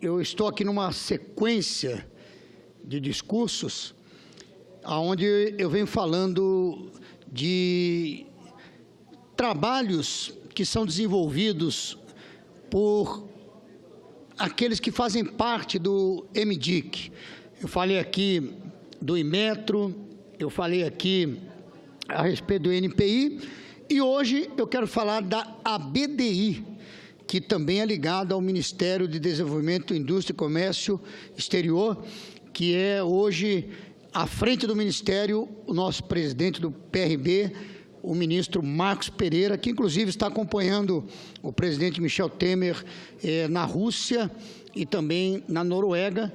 Eu estou aqui numa sequência de discursos onde eu venho falando de trabalhos que são desenvolvidos por aqueles que fazem parte do MDIC. Eu falei aqui do Inmetro, eu falei aqui a respeito do NPI, e hoje eu quero falar da ABDI, que também é ligada ao Ministério de Desenvolvimento, Indústria e Comércio Exterior, que é hoje, à frente do Ministério, o nosso presidente do PRB, o ministro Marcos Pereira, que inclusive está acompanhando o presidente Michel Temer na Rússia e também na Noruega,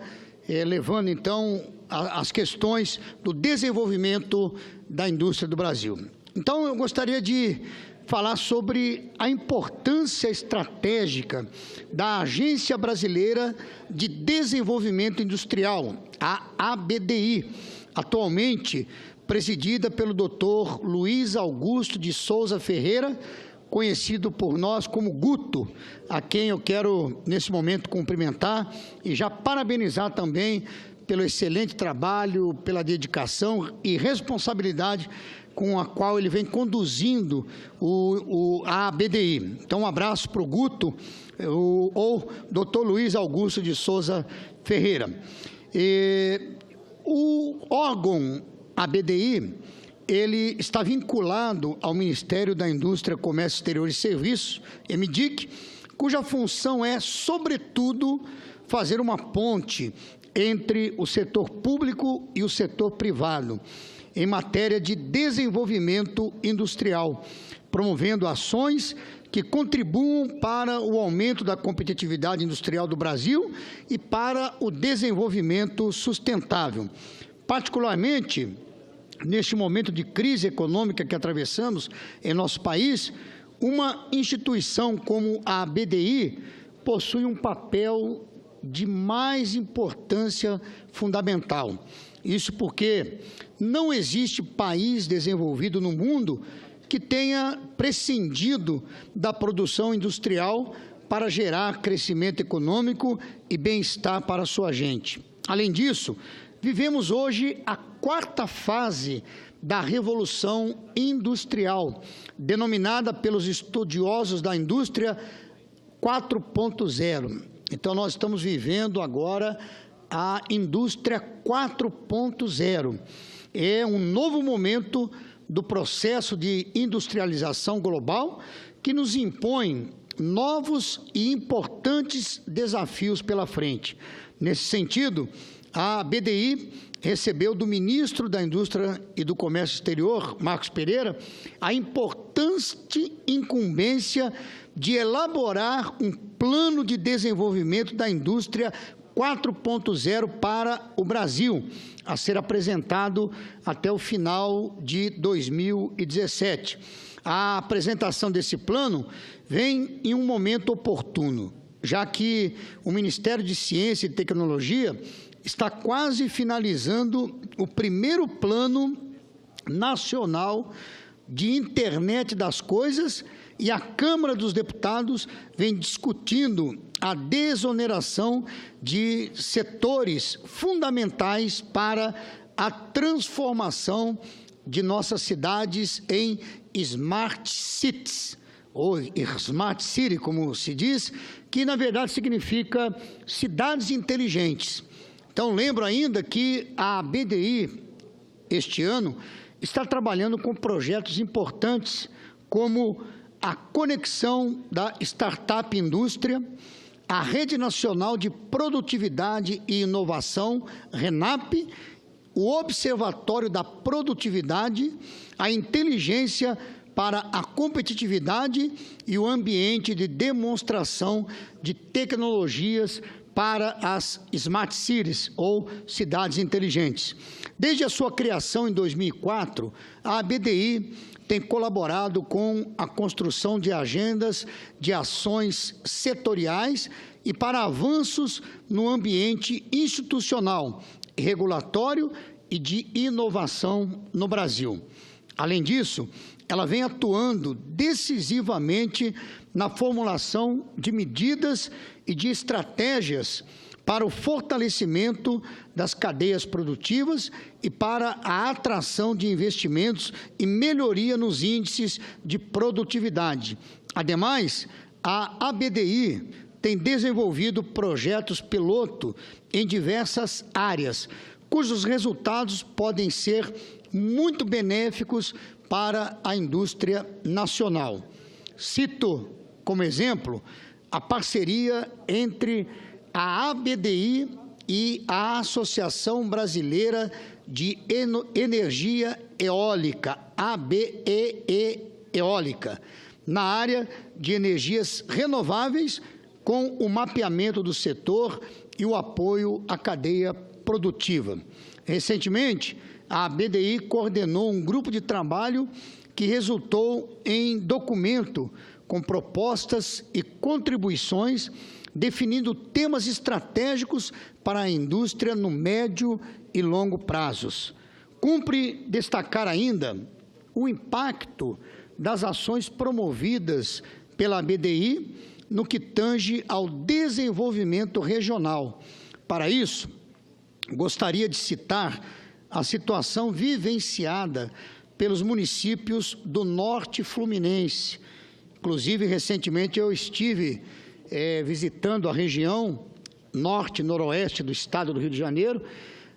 levando então as questões do desenvolvimento da indústria do Brasil. Então, eu gostaria de falar sobre a importância estratégica da Agência Brasileira de Desenvolvimento Industrial, a ABDI, atualmente presidida pelo Dr. Luiz Augusto de Souza Ferreira, conhecido por nós como Guto, a quem eu quero, nesse momento, cumprimentar e já parabenizar também pelo excelente trabalho, pela dedicação e responsabilidade com a qual ele vem conduzindo a ABDI. Então, um abraço para o Guto, ou Dr. Luiz Augusto de Souza Ferreira. O órgão ABDI, ele está vinculado ao Ministério da Indústria, Comércio Exterior e Serviços, MDIC, cuja função é, sobretudo, fazer uma ponte entre o setor público e o setor privado, em matéria de desenvolvimento industrial, promovendo ações que contribuam para o aumento da competitividade industrial do Brasil e para o desenvolvimento sustentável. Particularmente, neste momento de crise econômica que atravessamos em nosso país, uma instituição como a ABDI possui um papel de mais importância fundamental. Isso porque não existe país desenvolvido no mundo que tenha prescindido da produção industrial para gerar crescimento econômico e bem-estar para a sua gente. Além disso, vivemos hoje a quarta fase da Revolução Industrial, denominada pelos estudiosos da indústria 4.0. Então, nós estamos vivendo agora a indústria 4.0. É um novo momento do processo de industrialização global que nos impõe novos e importantes desafios pela frente. Nesse sentido, a ABDI recebeu do ministro da Indústria e do Comércio Exterior, Marcos Pereira, a importante incumbência de elaborar um plano de desenvolvimento da indústria 4.0 para o Brasil, a ser apresentado até o final de 2017. A apresentação desse plano vem em um momento oportuno, já que o Ministério de Ciência e Tecnologia está quase finalizando o primeiro plano nacional de internet das coisas e a Câmara dos Deputados vem discutindo a desoneração de setores fundamentais para a transformação de nossas cidades em Smart Cities, ou Smart City, como se diz, que na verdade significa cidades inteligentes. Então, lembro ainda que a ABDI, este ano, está trabalhando com projetos importantes, como a conexão da Startup Indústria, a Rede Nacional de Produtividade e Inovação, RENAP, o Observatório da Produtividade, a Inteligência para a Competitividade e o ambiente de demonstração de tecnologias para as Smart Cities, ou cidades inteligentes. Desde a sua criação em 2004, a ABDI tem colaborado com a construção de agendas de ações setoriais e para avanços no ambiente institucional, regulatório e de inovação no Brasil. Além disso, ela vem atuando decisivamente na formulação de medidas e de estratégias para o fortalecimento das cadeias produtivas e para a atração de investimentos e melhoria nos índices de produtividade. Ademais, a ABDI tem desenvolvido projetos piloto em diversas áreas, cujos resultados podem ser muito benéficos para a indústria nacional. Cito como exemplo a parceria entre a ABDI e a Associação Brasileira de Energia Eólica, ABEE Eólica, na área de energias renováveis, com o mapeamento do setor e o apoio à cadeia produtiva. Recentemente, a ABDI coordenou um grupo de trabalho que resultou em documento com propostas e contribuições, definindo temas estratégicos para a indústria no médio e longo prazos. Cumpre destacar ainda o impacto das ações promovidas pela ABDI no que tange ao desenvolvimento regional. Para isso, gostaria de citar a situação vivenciada pelos municípios do Norte Fluminense. Inclusive, recentemente eu estive visitando a região norte e noroeste do estado do Rio de Janeiro,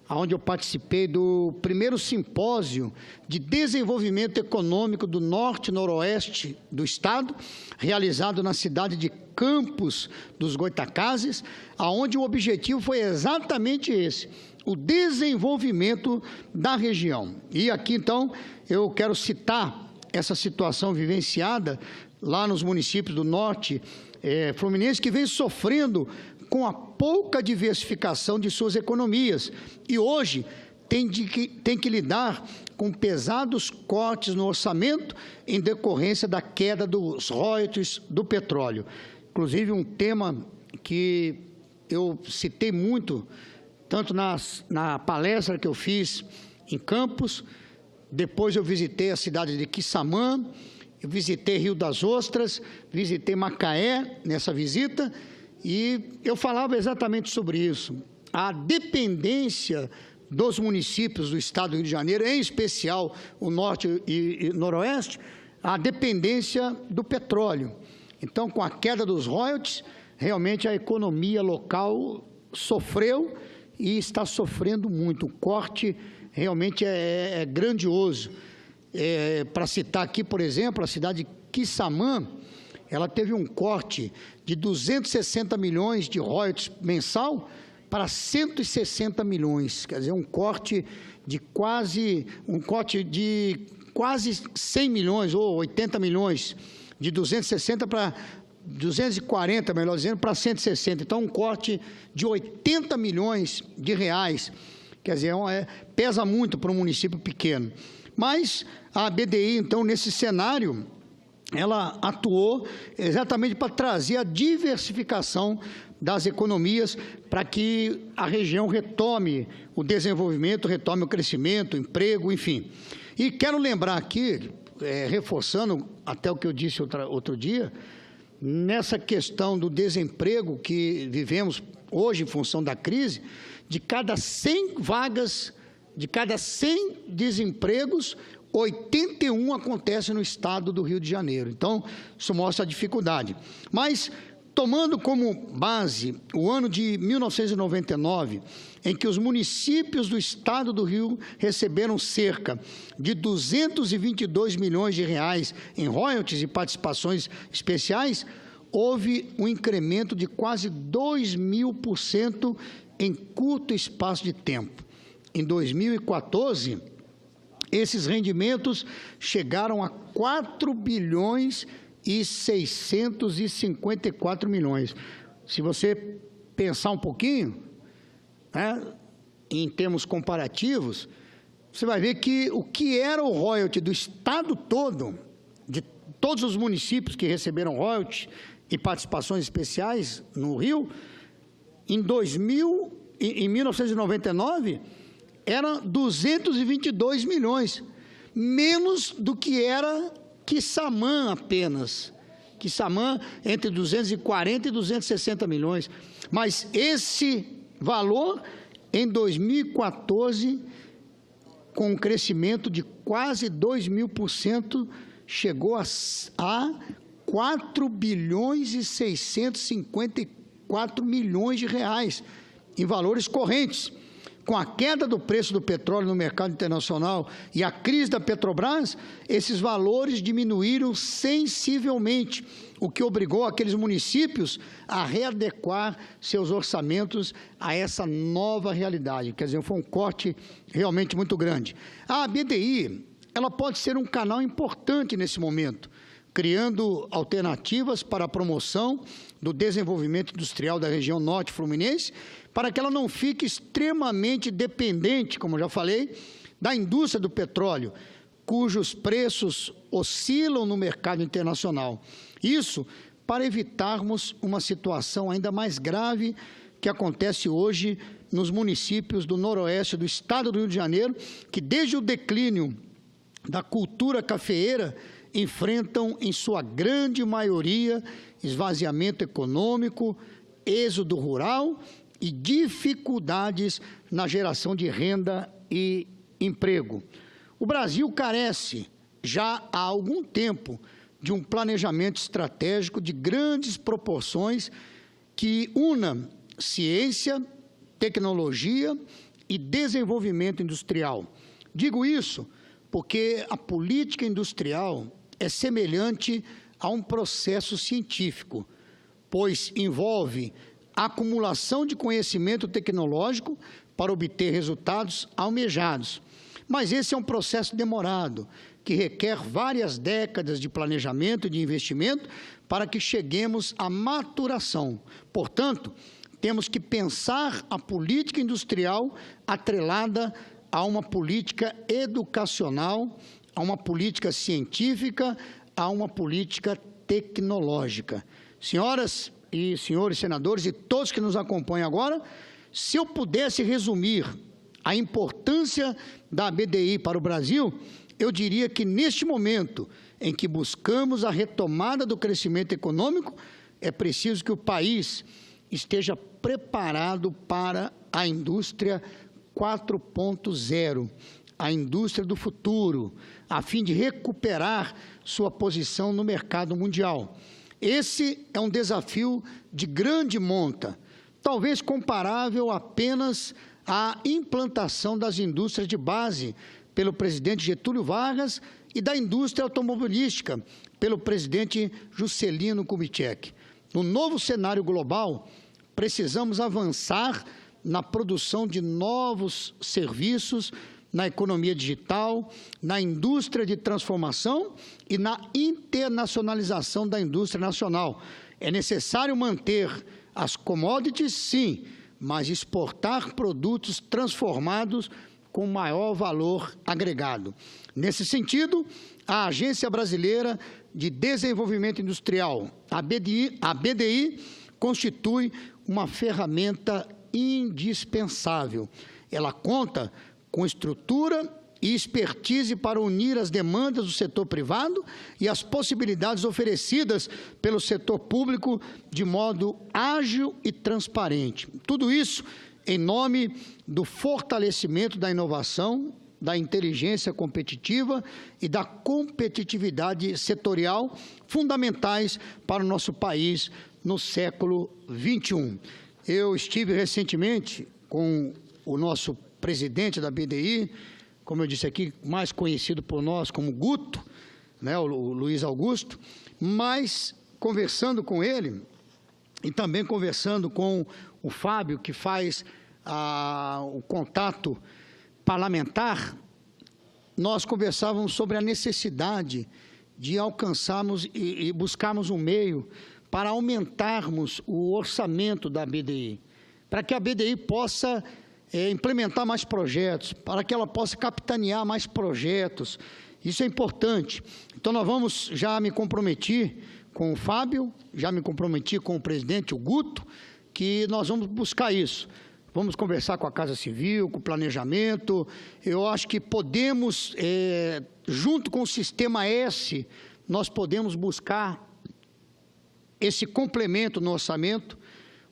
onde eu participei do primeiro simpósio de desenvolvimento econômico do norte e noroeste do estado, realizado na cidade de Campos dos Goytacazes, onde o objetivo foi exatamente esse: o desenvolvimento da região. E aqui, então, eu quero citar essa situação vivenciada lá nos municípios do norte fluminense, que vem sofrendo com a pouca diversificação de suas economias e hoje tem que lidar com pesados cortes no orçamento em decorrência da queda dos royalties do petróleo. Inclusive, um tema que eu citei muito, tanto na palestra que eu fiz em Campos, depois eu visitei a cidade de Quissamã, eu visitei Rio das Ostras, visitei Macaé nessa visita, e eu falava exatamente sobre isso. A dependência dos municípios do estado do Rio de Janeiro, em especial o norte e noroeste, a dependência do petróleo. Então, com a queda dos royalties, realmente a economia local sofreu e está sofrendo muito. O corte realmente é grandioso. Para citar aqui, por exemplo, a cidade de Quissamã, ela teve um corte de 260 milhões de royalties mensal para 160 milhões, quer dizer, um corte de quase 100 milhões ou 80 milhões, de 260 para 240, melhor dizendo, para 160. Então, um corte de 80 milhões de reais, quer dizer, pesa muito para um município pequeno. Mas a ABDI, então, nesse cenário, ela atuou exatamente para trazer a diversificação das economias para que a região retome o desenvolvimento, retome o crescimento, o emprego, enfim. E quero lembrar aqui, reforçando até o que eu disse outro dia, nessa questão do desemprego que vivemos hoje em função da crise, de cada 100 vagas, de cada 100 desempregos, 81 acontecem no estado do Rio de Janeiro. Então, isso mostra a dificuldade. Mas, tomando como base o ano de 1999, em que os municípios do estado do Rio receberam cerca de 222 milhões de reais em royalties e participações especiais, houve um incremento de quase 2.000% em curto espaço de tempo. Em 2014, esses rendimentos chegaram a 4 bilhões e 654 milhões. Se você pensar um pouquinho, em termos comparativos, você vai ver que o que era o royalty do estado todo, de todos os municípios que receberam royalty e participações especiais no Rio, em 1999, era 222 milhões, menos do que era Quissamã apenas. Quissamã entre 240 e 260 milhões. Mas esse valor, em 2014, com um crescimento de quase 2.000%, chegou a 4 bilhões e 654 milhões de reais em valores correntes. Com a queda do preço do petróleo no mercado internacional e a crise da Petrobras, esses valores diminuíram sensivelmente, o que obrigou aqueles municípios a readequar seus orçamentos a essa nova realidade. Quer dizer, foi um corte realmente muito grande. A BDI, ela pode ser um canal importante nesse momento, criando alternativas para a promoção do desenvolvimento industrial da região norte fluminense, para que ela não fique extremamente dependente, como já falei, da indústria do petróleo, cujos preços oscilam no mercado internacional. Isso para evitarmos uma situação ainda mais grave que acontece hoje nos municípios do noroeste do estado do Rio de Janeiro, que desde o declínio da cultura cafeeira enfrentam, em sua grande maioria, esvaziamento econômico, êxodo rural e dificuldades na geração de renda e emprego. O Brasil carece, já há algum tempo, de um planejamento estratégico de grandes proporções que una ciência, tecnologia e desenvolvimento industrial. Digo isso porque a política industrial é semelhante a um processo científico, pois envolve a acumulação de conhecimento tecnológico para obter resultados almejados. Mas esse é um processo demorado, que requer várias décadas de planejamento e de investimento para que cheguemos à maturação. Portanto, temos que pensar a política industrial atrelada a uma política educacional, a uma política científica, a uma política tecnológica. Senhoras e senhores senadores e todos que nos acompanham agora, se eu pudesse resumir a importância da BDI para o Brasil, eu diria que neste momento em que buscamos a retomada do crescimento econômico, é preciso que o país esteja preparado para a indústria 4.0, a indústria do futuro, a fim de recuperar sua posição no mercado mundial. Esse é um desafio de grande monta, talvez comparável apenas à implantação das indústrias de base pelo presidente Getúlio Vargas e da indústria automobilística pelo presidente Juscelino Kubitschek. No novo cenário global, precisamos avançar na produção de novos serviços, na economia digital, na indústria de transformação e na internacionalização da indústria nacional. É necessário manter as commodities, sim, mas exportar produtos transformados com maior valor agregado. Nesse sentido, a Agência Brasileira de Desenvolvimento Industrial, a BDI, constitui uma ferramenta indispensável. Ela conta com estrutura e expertise para unir as demandas do setor privado e as possibilidades oferecidas pelo setor público de modo ágil e transparente. Tudo isso em nome do fortalecimento da inovação, da inteligência competitiva e da competitividade setorial, fundamentais para o nosso país no século XXI. Eu estive recentemente com o nosso presidente da BDI, como eu disse aqui, mais conhecido por nós como Guto, né, o Luiz Augusto, mas conversando com ele e também conversando com o Fábio, que faz o contato parlamentar, nós conversávamos sobre a necessidade de alcançarmos e buscarmos um meio para aumentarmos o orçamento da BDI, para que a BDI possa implementar mais projetos, para que ela possa capitanear mais projetos. Isso é importante. Então, já me comprometi com o Fábio, já me comprometi com o presidente, o Guto, que nós vamos buscar isso. Vamos conversar com a Casa Civil, com o planejamento. Eu acho que podemos, junto com o Sistema S, nós podemos buscar esse complemento no orçamento.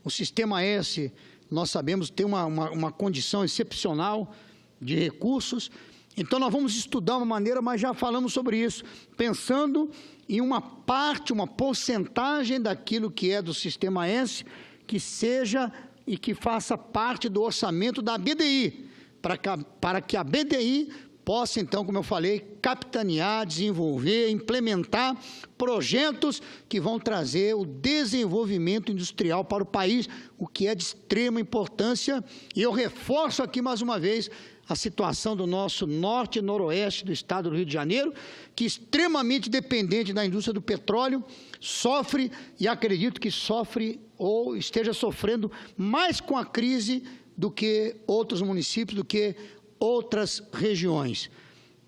O Sistema S, nós sabemos, tem uma condição excepcional de recursos. Então, nós vamos estudar uma maneira, mas já falamos sobre isso, pensando em uma parte, uma porcentagem daquilo que é do Sistema S, que seja e que faça parte do orçamento da BDI, para que a BDI possa, então, como eu falei, capitanear, desenvolver, implementar projetos que vão trazer o desenvolvimento industrial para o país, o que é de extrema importância. E eu reforço aqui mais uma vez a situação do nosso norte e noroeste do estado do Rio de Janeiro, que é extremamente dependente da indústria do petróleo, sofre, e acredito que sofre ou esteja sofrendo mais com a crise do que outros municípios, do que outras regiões.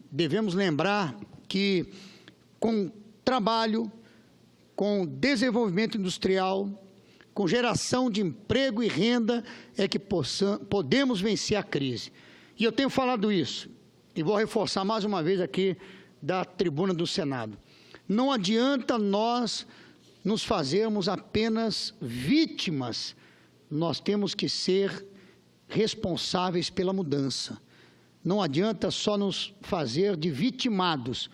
Devemos lembrar que com trabalho, com desenvolvimento industrial, com geração de emprego e renda, é que podemos vencer a crise. E eu tenho falado isso, e vou reforçar mais uma vez aqui da tribuna do Senado. Não adianta nós nos fazermos apenas vítimas, nós temos que ser responsáveis pela mudança. Não adianta só nos fazer de vitimados,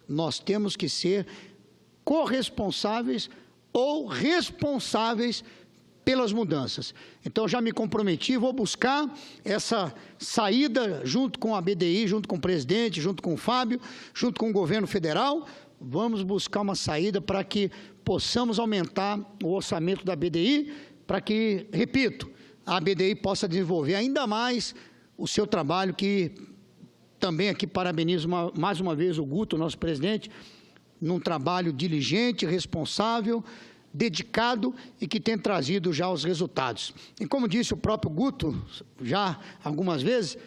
nós temos que ser corresponsáveis ou responsáveis pelas mudanças. Então, já me comprometi, vou buscar essa saída junto com a BDI, junto com o presidente, junto com o Fábio, junto com o governo federal. Vamos buscar uma saída para que possamos aumentar o orçamento da BDI, para que, repito, a BDI possa desenvolver ainda mais o seu trabalho, que também aqui parabenizo mais uma vez o Guto, nosso presidente, num trabalho diligente, responsável, dedicado e que tem trazido já os resultados. E como disse o próprio Guto, já algumas vezes,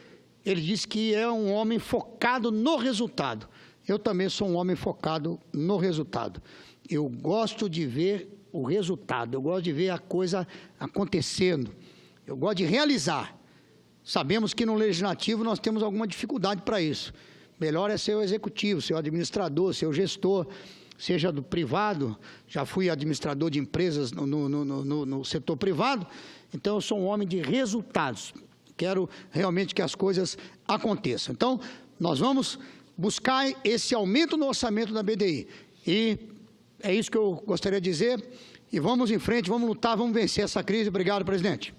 ele disse que é um homem focado no resultado. Eu também sou um homem focado no resultado. Eu gosto de ver o resultado, eu gosto de ver a coisa acontecendo, eu gosto de realizar. Sabemos que no Legislativo nós temos alguma dificuldade para isso. Melhor é ser o Executivo, ser o administrador, ser o gestor, seja do privado. Já fui administrador de empresas no setor privado, então eu sou um homem de resultados. Quero realmente que as coisas aconteçam. Então, nós vamos buscar esse aumento no orçamento da BDI. E é isso que eu gostaria de dizer. E vamos em frente, vamos lutar, vamos vencer essa crise. Obrigado, presidente.